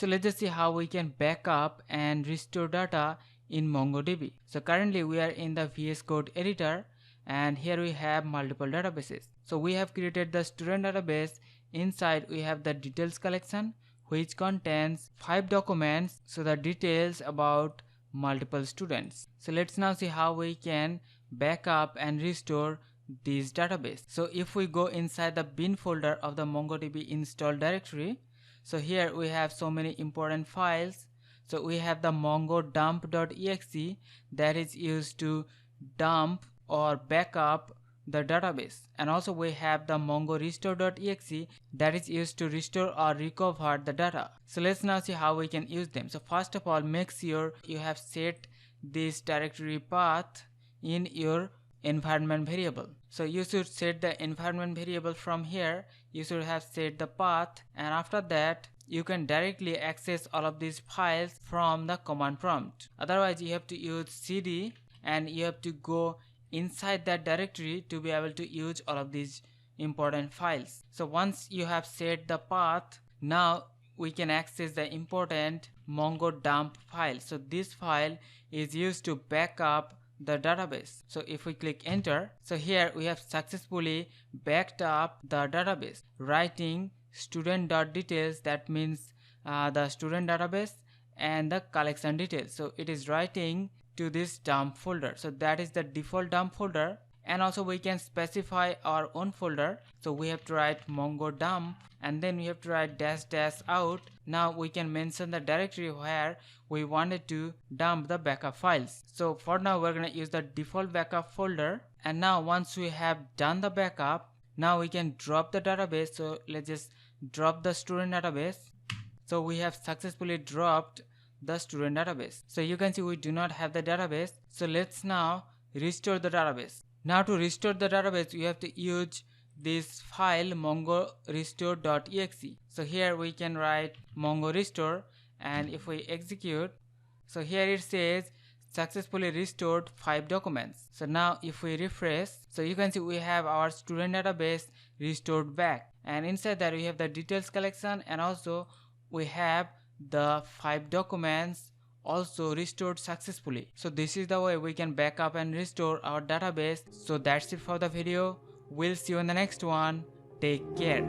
So let's just see how we can back up and restore data in MongoDB. So currently we are in the VS Code editor, and here we have multiple databases. So we have created the student database. Inside we have the details collection, which contains 5 documents, so the details about multiple students. So let's now see how we can back up and restore this database. So if we go inside the bin folder of the MongoDB install directory, so here we have so many important files. So we have the mongodump.exe that is used to dump or back up the database, and also we have the mongorestore.exe that is used to restore or recover the data. So let's now see how we can use them. So first of all, make sure you have set this directory path in your environment variable. So you should set the environment variable from here. You should have set the path, and after that you can directly access all of these files from the command prompt. Otherwise you have to use cd and you have to go inside that directory to be able to use all of these important files. So once you have set the path, now we can access the important mongodump file. So this file is used to back up the database. So if we click enter, so here we have successfully backed up the database, writing student.details, that means the student database, and the collection details. So it is writing to this dump folder. So that is the default dump folder, and also we can specify our own folder. So we have to write mongodump, and then we have to write -- out. Now we can mention the directory where we wanted to dump the backup files. So for now we're going to use the default backup folder, and now once we have done the backup, now we can drop the database. So let's just drop the student database. So we have successfully dropped the student database. So you can see we do not have the database. So let's now restore the database. Now to restore the database, we have to use this file mongorestore.exe. So here we can write mongorestore, and if we execute, so here it says successfully restored 5 documents. So now if we refresh, so you can see we have our student database restored back, and inside that we have the details collection, and also we have the 5 documents also restored successfully. So this is the way we can back up and restore our database. So that's it for the video. We'll see you in the next one. Take care.